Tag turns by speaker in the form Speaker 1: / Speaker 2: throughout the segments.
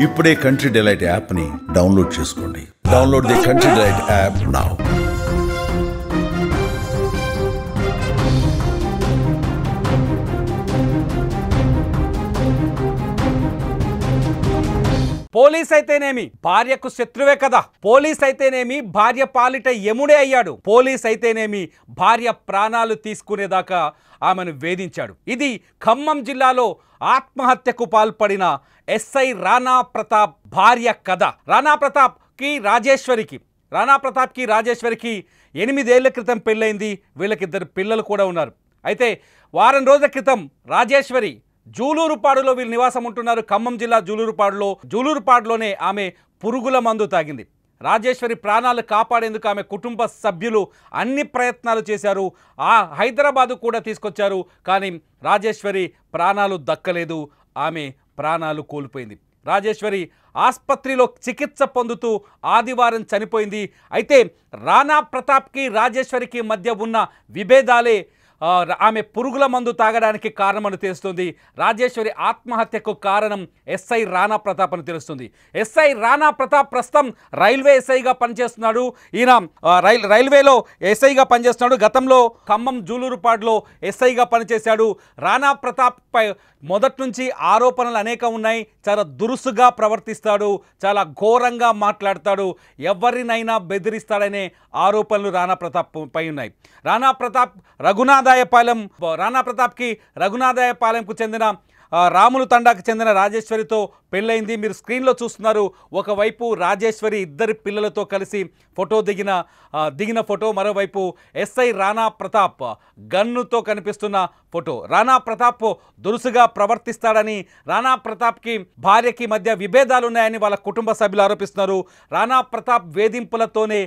Speaker 1: ఇప్పుడే country delight యాప్ని download చేసుకోండి. Download the country delight app now.
Speaker 2: Police అయితేనేమి భార్యకు శత్రువే కదా. పోలీస్ అయితేనేమి భార్య పాలిట యముడే అయ్యాడు. పోలీస్ అయితేనేమి భార్య ప్రాణాలు తీసుకునేదాకా ఆమెను వేధించాడు. ఇది ఖమ్మం జిల్లాలో ఆత్మహత్యకు పాల్పడిన ఎస్ఐ రాణా ప్రతాప్ భార్య కథ. రాణా ప్రతాప్కి రాజేశ్వరికి 8 ఏళ్ల క్రితం పెళ్ళైంది. వీళ్ళకిద్దరు పిల్లలు కూడా ఉన్నారు. అయితే వారం రోజుల క్రితం రాజేశ్వరి జూలూరుపాడులో వీళ్ళు నివాసం ఉంటున్నారు. ఖమ్మం జిల్లా జూలూరుపాడులోనే ఆమె పురుగుల మందు తాగింది. రాజేశ్వరి ప్రాణాలు కాపాడేందుకు ఆమె కుటుంబ సభ్యులు అన్ని ప్రయత్నాలు చేశారు. హైదరాబాదు కూడా తీసుకొచ్చారు. కానీ రాజేశ్వరి ప్రాణాలు దక్కలేదు. ఆమె ప్రాణాలు కోల్పోయింది. రాజేశ్వరి ఆసుపత్రిలో చికిత్స పొందుతూ ఆదివారం చనిపోయింది. అయితే రాణా ప్రతాప్కి రాజేశ్వరికి మధ్య ఉన్న విభేదాలే ఆమె పురుగుల మందు తాగడానికి కారణమని తెలుస్తుంది. రాజేశ్వరి ఆత్మహత్యకు కారణం ఎస్ఐ రాణా ప్రతాప్ అని తెలుస్తుంది. ఎస్ఐ రాణా ప్రతాప్ ప్రస్తుతం రైల్వే ఎస్ఐగా పనిచేస్తున్నాడు. ఈయన రైల్వేలో ఎస్ఐగా పనిచేస్తున్నాడు. గతంలో ఖమ్మం జూలూరుపాడులో ఎస్ఐగా పనిచేశాడు. రాణా ప్రతాప్ పై మొదటి నుంచి ఆరోపణలు అనేకం ఉన్నాయి. చాలా దురుసుగా ప్రవర్తిస్తాడు, చాలా ఘోరంగా మాట్లాడతాడు, ఎవరినైనా బెదిరిస్తాడనే ఆరోపణలు రాణా ప్రతాప్ పై ఉన్నాయి. రాణా ప్రతాప్కి రఘునాథాయపాలెంకు చెందిన రాములు తండాకు చెందిన రాజేశ్వరితో పెళ్ళైంది. మీరు స్క్రీన్లో చూస్తున్నారు. ఒకవైపు రాజేశ్వరి ఇద్దరి పిల్లలతో కలిసి ఫోటో దిగిన ఫోటో, మరోవైపు ఎస్ఐ రాణా ప్రతాప్ గన్నుతో కనిపిస్తున్న ఫోటో. రాణా ప్రతాప్ దురుసుగా ప్రవర్తిస్తాడని, రాణా ప్రతాప్కి భార్యకి మధ్య విభేదాలున్నాయని వాళ్ళ కుటుంబ సభ్యులు ఆరోపిస్తున్నారు. రాణా ప్రతాప్ వేధింపులతోనే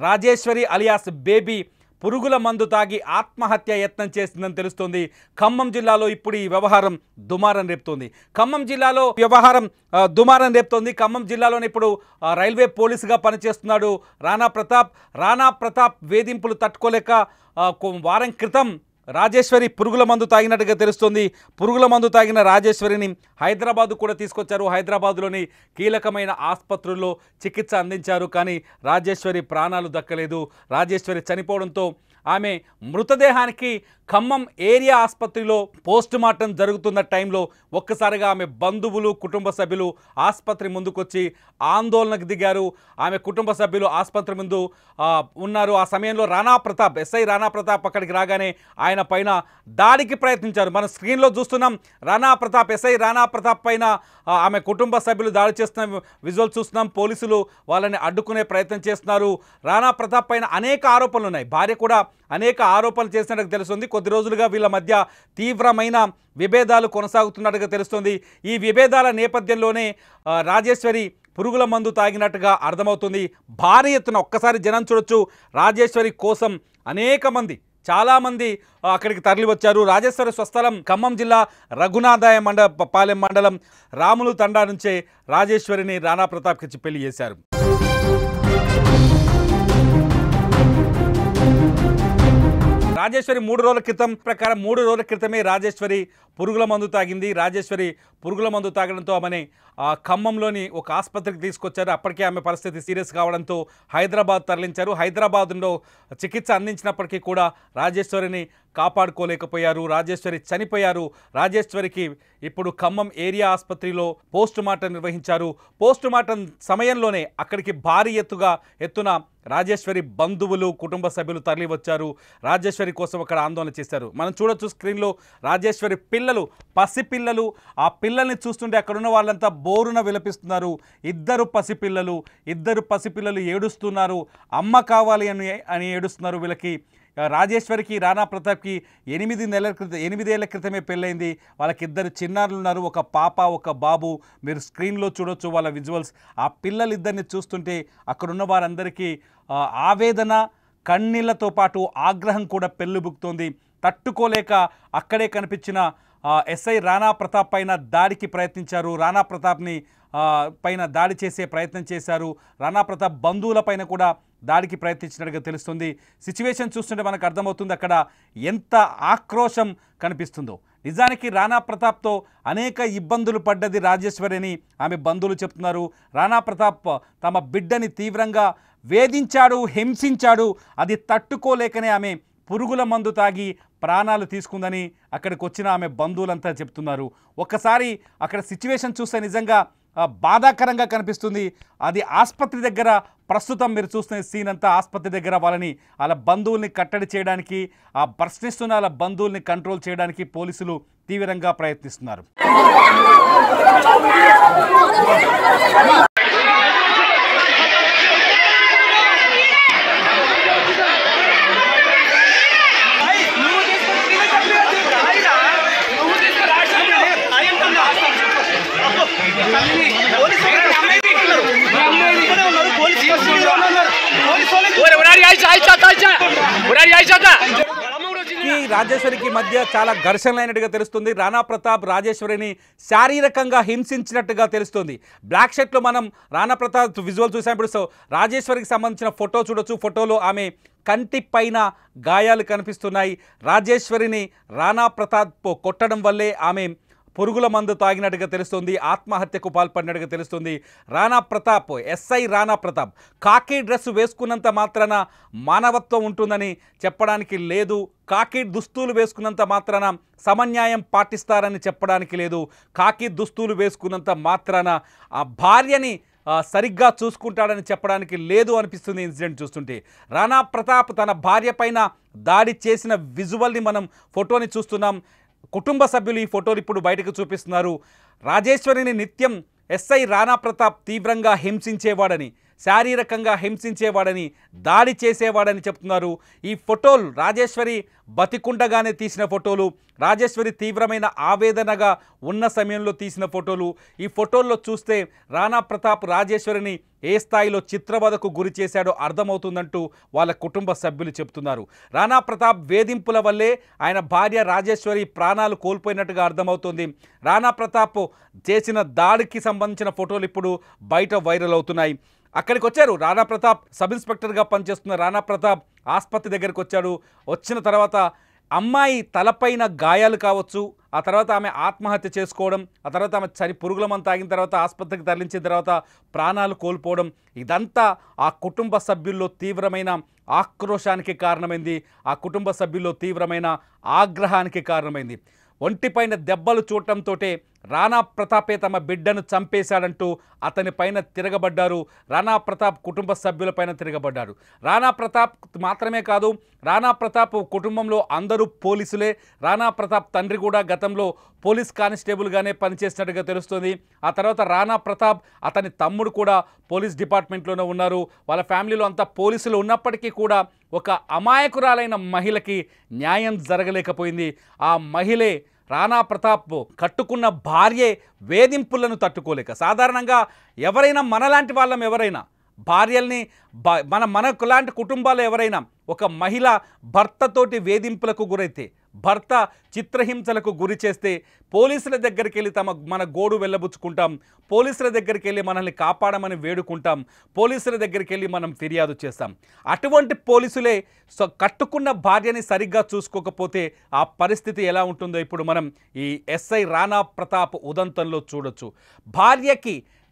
Speaker 2: రాజేశ్వరి అలియాస్ బేబీ పురుగుల మందు తాగి ఆత్మహత్య యత్నం చేసిందని తెలుస్తోంది. ఖమ్మం జిల్లాలో ఇప్పుడు ఈ వ్యవహారం దుమారం రేపుతోంది. ఖమ్మం జిల్లాలోనే ఇప్పుడు రైల్వే పోలీసుగా పనిచేస్తున్నాడు రాణా ప్రతాప్ వేధింపులు తట్టుకోలేక వారం క్రితం రాజేశ్వరి పురుగుల మందు తాగినట్టుగా తెలుస్తుంది. పురుగుల మందు తాగిన రాజేశ్వరిని హైదరాబాద్ కూడా తీసుకొచ్చారు. హైదరాబాద్లోని కీలకమైన ఆసుపత్రుల్లో చికిత్స అందించారు. కానీ రాజేశ్వరి ప్రాణాలు దక్కలేదు. రాజేశ్వరి చనిపోవడంతో ఆమె మృతదేహానికి ఖమ్మం ఏరియా ఆసుపత్రిలో పోస్ట్ మార్టం జరుగుతున్న టైంలో ఒక్కసారిగా ఆమె బంధువులు, కుటుంబ సభ్యులు ఆసుపత్రి ముందుకొచ్చి ఆందోళనకు దిగారు. ఆమె కుటుంబ సభ్యులు ఆసుపత్రి ముందు ఉన్నారు. ఆ సమయంలో ఎస్ఐ రాణా ప్రతాప్ అక్కడికి రాగానే ఆయన పైన దాడికి ప్రయత్నించారు. మనం స్క్రీన్లో చూస్తున్నాం. ఎస్ఐ రాణా ప్రతాప్ పైన ఆమె కుటుంబ సభ్యులు దాడి చేస్తున్న విజువల్ చూస్తున్నాం. పోలీసులు వాళ్ళని అడ్డుకునే ప్రయత్నం చేస్తున్నారు. రాణా ప్రతాప్ పైన అనేక ఆరోపణలు ఉన్నాయి. భార్య కూడా అనేక ఆరోపణలు చేసినట్టుగా తెలుస్తుంది. కొద్ది రోజులుగా వీళ్ళ మధ్య తీవ్రమైన విభేదాలు కొనసాగుతున్నట్టుగా తెలుస్తుంది. ఈ విభేదాల నేపథ్యంలోనే రాజేశ్వరి పురుగుల మందు తాగినట్టుగా అర్థమవుతుంది. భారీ ఎత్తున ఒక్కసారి జనం చూడొచ్చు. రాజేశ్వరి కోసం చాలామంది అక్కడికి తరలి వచ్చారు. రాజేశ్వరి స్వస్థలం ఖమ్మం జిల్లా రఘునాథాయపాలెం మండలం రాములు తండా నుంచే రాజేశ్వరిని రాణా ప్రతాప్కి ఇచ్చి పెళ్లి చేశారు. రాజేశ్వరి 3 రోజుల క్రితమే రాజేశ్వరి పురుగుల మందు తాగింది. రాజేశ్వరి పురుగుల మందు తాగడంతో ఆమెని ఖమ్మంలోని ఒక ఆసుపత్రికి తీసుకొచ్చారు. అప్పటికే ఆమె పరిస్థితి సీరియస్ కావడంతో హైదరాబాద్ తరలించారు. హైదరాబాద్లో చికిత్స అందించినప్పటికీ కూడా రాజేశ్వరిని కాపాడుకోలేకపోయారు. రాజేశ్వరి చనిపోయారు. రాజేశ్వరికి ఇప్పుడు ఖమ్మం ఏరియా ఆసుపత్రిలో పోస్ట్ మార్టం నిర్వహించారు. పోస్ట్ మార్టం సమయంలోనే అక్కడికి భారీ ఎత్తున రాజేశ్వరి బంధువులు, కుటుంబ సభ్యులు తరలి వచ్చారు. రాజేశ్వరి కోసం అక్కడ ఆందోళన చేశారు. మనం చూడొచ్చు స్క్రీన్లో రాజేశ్వరి పసిపిల్లలు. ఆ పిల్లల్ని చూస్తుంటే అక్కడున్న వాళ్ళంతా బోరున విలపిస్తున్నారు. ఇద్దరు పసిపిల్లలు ఏడుస్తున్నారు. అమ్మ కావాలి అని ఏడుస్తున్నారు. వీళ్ళకి రాజేశ్వరికి రాణా ప్రతాప్కి 8 ఏళ్ల క్రితమే పెళ్ళైంది. వాళ్ళకి 2 చిన్నారులు ఉన్నారు. ఒక పాప, ఒక బాబు. మీరు స్క్రీన్లో చూడొచ్చు వాళ్ళ విజువల్స్. ఆ పిల్లలిద్దరిని చూస్తుంటే అక్కడున్న వారందరికీ ఆవేదన, కన్నీళ్లతో పాటు ఆగ్రహం కూడా పెళ్ళుబుకుతోంది. తట్టుకోలేక అక్కడే కనిపించిన ఎస్ఐ రాణా ప్రతాప్ పైన దాడికి ప్రయత్నించారు. రాణా ప్రతాప్ని పైన దాడి చేసే ప్రయత్నం చేశారు. రాణా ప్రతాప్ బంధువుల పైన కూడా దాడికి ప్రయత్నించినట్టుగా తెలుస్తుంది. సిచ్యువేషన్ చూస్తుంటే మనకు అర్థమవుతుంది అక్కడ ఎంత ఆక్రోశం కనిపిస్తుందో. నిజానికి రాణా ప్రతాప్తో అనేక ఇబ్బందులు పడ్డది రాజేశ్వరి అని ఆమె బంధువులు చెప్తున్నారు. రాణా ప్రతాప్ తమ బిడ్డని తీవ్రంగా వేధించాడు, హింసించాడు. అది తట్టుకోలేకనే ఆమె పురుగుల మందు తాగి ప్రాణాలు తీసుకుందని అక్కడికి వచ్చిన ఆమె బంధువులంతా చెప్తున్నారు. ఒక్కసారి అక్కడ సిచ్యువేషన్ చూస్తే నిజంగా బాధాకరంగా కనిపిస్తుంది. అది ఆసుపత్రి దగ్గర ప్రస్తుతం మీరు చూస్తున్న సీన్ అంతా ఆసుపత్రి దగ్గర వాళ్ళని వాళ్ళ బంధువుల్ని కట్టడి చేయడానికి, ఆ ప్రశ్నిస్తున్న వాళ్ళ బంధువుల్ని కంట్రోల్ చేయడానికి పోలీసులు తీవ్రంగా ప్రయత్నిస్తున్నారు. రాజేశ్వరికి మధ్య చాలా ఘర్షణలైనట్టుగా తెలుస్తుంది. రాణా ప్రతాప్ రాజేశ్వరిని శారీరకంగా హింసించినట్టుగా తెలుస్తుంది. బ్లాక్ షర్ట్లో మనం రాణా ప్రతాప్ విజువల్ చూసినప్పుడు రాజేశ్వరికి సంబంధించిన ఫోటో చూడొచ్చు. ఫోటోలో ఆమె కంటి పైన గాయాలు కనిపిస్తున్నాయి. రాజేశ్వరిని రాణా ప్రతాప్ కొట్టడం వల్లే ఆమె పురుగుల మందు తాగినట్టుగా తెలుస్తుంది, ఆత్మహత్యకు పాల్పడినట్టుగా తెలుస్తుంది. రాణా ప్రతాప్, ఎస్ఐ రాణా ప్రతాప్ కాకి డ్రెస్ వేసుకున్నంత మాత్రాన మానవత్వం ఉంటుందని చెప్పడానికి లేదు. కాకి దుస్తులు వేసుకున్నంత మాత్రాన సమన్యాయం పాటిస్తారని చెప్పడానికి లేదు. కాకి దుస్తులు వేసుకున్నంత మాత్రాన ఆ భార్యని సరిగ్గా చూసుకుంటాడని చెప్పడానికి లేదు అనిపిస్తుంది ఇన్సిడెంట్ చూస్తుంటే. రాణా ప్రతాప్ తన భార్య పైన దాడి చేసిన విజువల్ని మనం ఫోటోని చూస్తున్నాం. కుటుంబ సభ్యులు ఈ ఫోటోలు ఇప్పుడు బయటకు చూపిస్తున్నారు. రాజేశ్వరిని నిత్యం ఎస్ఐ రాణా ప్రతాప్ తీవ్రంగా హింసించేవాడని, శారీరకంగా హింసించేవాడని, దాడి చేసేవాడని చెప్తున్నారు. ఈ ఫోటోలు రాజేశ్వరి బతికుండగానే తీసిన ఫోటోలు, రాజేశ్వరి తీవ్రమైన ఆవేదనగా ఉన్న సమయంలో తీసిన ఫోటోలు. ఈ ఫోటోల్లో చూస్తే రాణా ప్రతాప్ రాజేశ్వరిని ఏ స్థాయిలో చిత్రవధకు గురి చేశాడో అర్థమవుతుందంటూ వాళ్ళ కుటుంబ సభ్యులు చెప్తున్నారు. రాణా ప్రతాప్ వేధింపుల వల్లే ఆయన భార్య రాజేశ్వరి ప్రాణాలు కోల్పోయినట్టుగా అర్థమవుతుంది. రాణా ప్రతాప్ చేసిన దాడికి సంబంధించిన ఫోటోలు ఇప్పుడు బయట వైరల్ అవుతున్నాయి. అక్కడికి వచ్చారు రాణా ప్రతాప్, సబ్ ఇన్స్పెక్టర్గా పనిచేస్తున్న రాణా ప్రతాప్ ఆసుపత్రి దగ్గరికి వచ్చాడు. వచ్చిన తర్వాత అమ్మాయి తలపైన గాయాలు కావచ్చు, ఆ తర్వాత ఆమె ఆత్మహత్య చేసుకోవడం, ఆ తర్వాత ఆమె పురుగుల మందు తాగిన తర్వాత ఆసుపత్రికి తరలించిన తర్వాత ప్రాణాలు కోల్పోవడం, ఇదంతా ఆ కుటుంబ సభ్యుల్లో తీవ్రమైన ఆక్రోశానికి కారణమైంది. ఆ కుటుంబ సభ్యుల్లో తీవ్రమైన ఆగ్రహానికి కారణమైంది. ఒంటిపైన దెబ్బలు చూడటంతో రాణా ప్రతాపే తమ బిడ్డను చంపేశాడంటూ అతని పైన తిరగబడ్డారు. రాణా ప్రతాప్ కుటుంబ సభ్యులపైన తిరగబడ్డారు. రాణా ప్రతాప్ మాత్రమే కాదు, రాణా ప్రతాప్ కుటుంబంలో అందరూ పోలీసులే. రాణా ప్రతాప్ తండ్రి కూడా గతంలో పోలీస్ కానిస్టేబుల్గానే పనిచేసినట్టుగా తెలుస్తుంది. ఆ తర్వాత రాణా ప్రతాప్ అతని తమ్ముడు కూడా పోలీస్ డిపార్ట్మెంట్లోనే ఉన్నారు. వాళ్ళ ఫ్యామిలీలో అంతా పోలీసులు ఉన్నప్పటికీ కూడా ఒక అమాయకురాలైన మహిళకి న్యాయం జరగలేకపోయింది. ఆ మహిళే రాణా ప్రతాప్ కట్టుకున్న భార్యే వేధింపులను తట్టుకోలేక, సాధారణంగా ఎవరైనా మనలాంటి వాళ్ళం ఎవరైనా భార్యల్ని మనకు లాంటి కుటుంబాలు ఎవరైనా ఒక మహిళ భర్తతోటి వేధింపులకు గురైతే, భర్త చిత్రహింసలకు గురి చేస్తే పోలీసుల దగ్గరికి వెళ్ళి మన గోడు వెళ్ళబుచ్చుకుంటాం, పోలీసుల దగ్గరికి వెళ్ళి మనల్ని కాపాడమని వేడుకుంటాం, పోలీసుల దగ్గరికి వెళ్ళి మనం ఫిర్యాదు చేస్తాం. అటువంటి పోలీసులే కట్టుకున్న భార్యని సరిగ్గా చూసుకోకపోతే ఆ పరిస్థితి ఎలా ఉంటుందో ఇప్పుడు మనం ఈ ఎస్ఐ రాణా ప్రతాప్ ఉదంతంలో చూడొచ్చు.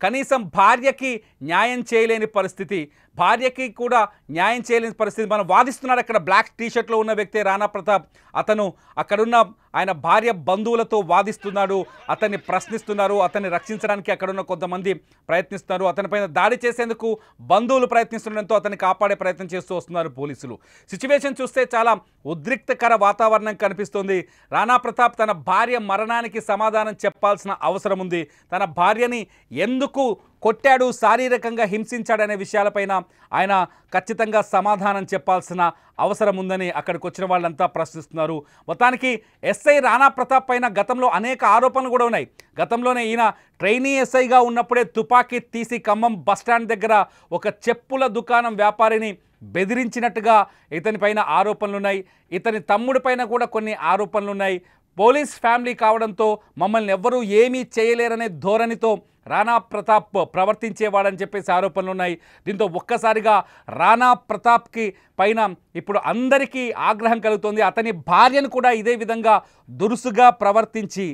Speaker 2: కనీసం భార్యకి న్యాయం చేయలేని పరిస్థితి, భార్యకి కూడా న్యాయం చేయలేని పరిస్థితి. మనం వాదిస్తున్నాడు అక్కడ బ్లాక్ టీషర్ట్లో ఉన్న వ్యక్తి రాణా ప్రతాప్. అతను అక్కడున్న ఆయన భార్య బంధువులతో వాదిస్తున్నాడు, అతన్ని ప్రశ్నిస్తున్నారు, అతన్ని రక్షించడానికి అక్కడున్న కొంతమంది ప్రయత్నిస్తున్నారు. అతనిపైన దాడి చేసేందుకు బంధువులు ప్రయత్నిస్తుండడంతో అతన్ని కాపాడే ప్రయత్నం చేస్తూ వస్తున్నారు పోలీసులు. సిచ్యువేషన్ చూస్తే చాలా ఉద్రిక్తకర వాతావరణం కనిపిస్తుంది. రాణా ప్రతాప్ తన భార్య మరణానికి సమాధానం చెప్పాల్సిన అవసరం ఉంది. తన భార్యని ఎందుకు కొట్టాడు, శారీరకంగా హింసించాడనే విషయాలపైన ఆయన ఖచ్చితంగా సమాధానం చెప్పాల్సిన అవసరం ఉందని అక్కడికి వచ్చిన వాళ్ళంతా ప్రశ్నిస్తున్నారు. మొత్తానికి ఎస్ఐ రాణా ప్రతాప్ పైన గతంలో అనేక ఆరోపణలు కూడా ఉన్నాయి. గతంలోనే ఈయన ట్రైనీ ఎస్ఐగా ఉన్నప్పుడే తుపాకీ తీసి ఖమ్మం బస్టాండ్ దగ్గర ఒక చెప్పుల దుకాణం వ్యాపారిని బెదిరించినట్టుగా ఇతని పైన ఆరోపణలున్నాయి. ఇతని తమ్ముడి పైన కూడా కొన్ని ఆరోపణలున్నాయి. పోలీస్ ఫ్యామిలీ కావడంతో మమ్మల్ని ఎవ్వరూ ఏమీ చేయలేరనే ధోరణితో రాణా ప్రతాప్ ప్రవర్తించేవాడని చెప్పేసి ఆరోపణలు ఉన్నాయి. దీంతో ఒక్కసారిగా రాణా ప్రతాప్కి పైన ఇప్పుడు అందరికీ ఆగ్రహం కలుగుతోంది. అతని భార్యను కూడా ఇదే విధంగా దురుసుగా ప్రవర్తించి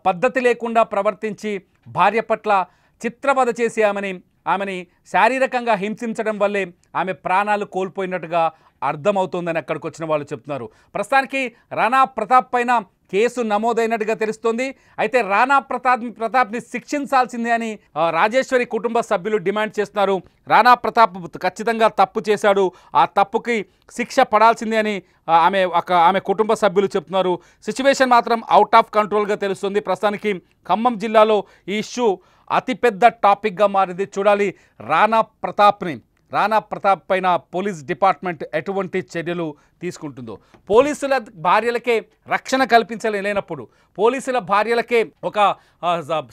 Speaker 2: పద్ధతి లేకుండా ప్రవర్తించి భార్య పట్ల చిత్రవద చేసి ఆమెని శారీరకంగా హింసించడం వల్లే ఆమె ప్రాణాలు కోల్పోయినట్టుగా అర్థమవుతుందని అక్కడికి వచ్చిన వాళ్ళు చెప్తున్నారు. ప్రస్తుతానికి రాణా ప్రతాప్ పైన కేసు నమోదైనట్టుగా తెలుస్తోంది. అయితే రాణా ప్రతాప్ని శిక్షించాల్సిందే అని రాజేశ్వరి కుటుంబ సభ్యులు డిమాండ్ చేస్తున్నారు. రాణా ప్రతాప్ ఖచ్చితంగా తప్పు చేశాడు, ఆ తప్పుకి శిక్ష పడాల్సిందే అని ఆమె కుటుంబ సభ్యులు చెప్తున్నారు. సిచ్యువేషన్ మాత్రం అవుట్ ఆఫ్ కంట్రోల్గా తెలుస్తుంది. ప్రస్తుతానికి ఖమ్మం జిల్లాలో ఈ ఇష్యూ అతిపెద్ద టాపిక్గా మారింది. చూడాలి రాణా ప్రతాప్ పైన పోలీస్ డిపార్ట్మెంట్ ఎటువంటి చర్యలు తీసుకుంటుందో. పోలీసుల భార్యలకే రక్షణ కల్పించలేనప్పుడు, పోలీసుల భార్యలకే ఒక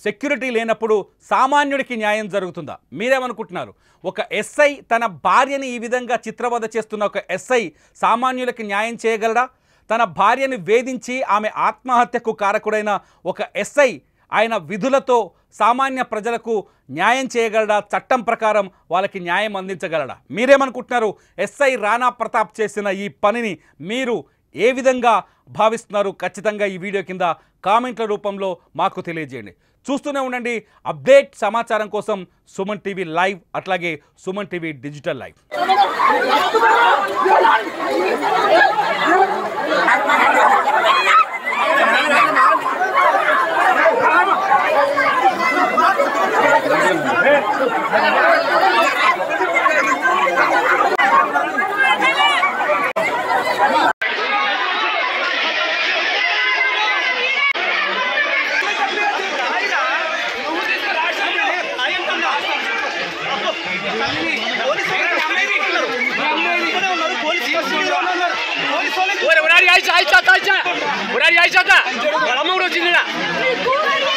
Speaker 2: సెక్యూరిటీ లేనప్పుడు సామాన్యుడికి న్యాయం జరుగుతుందా? మీరేమనుకుంటున్నారు? ఒక ఎస్ఐ తన భార్యని ఈ విధంగా చిత్రవద చేస్తున్న ఒక ఎస్ఐ సామాన్యులకి న్యాయం చేయగలడా? తన భార్యని వేధించి ఆమె ఆత్మహత్యకు కారకుడైన ఒక ఎస్ఐ ఆయన విధులతో సామాన్య ప్రజలకు న్యాయం చేయగలడా? చట్టం ప్రకారం వాళ్ళకి న్యాయం అందించగలడా? మీరేమనుకుంటున్నారు? ఎస్ఐ రాణా ప్రతాప్ చేసిన ఈ పనిని మీరు ఏ విధంగా భావిస్తున్నారు? ఖచ్చితంగా ఈ వీడియో కింద కామెంట్ల రూపంలో మాకు తెలియజేయండి. చూస్తూనే ఉండండి. అప్డేట్ సమాచారం కోసం సుమన్ టీవీ లైవ్, అట్లాగే Suman TV digital live.
Speaker 3: Udah, udah,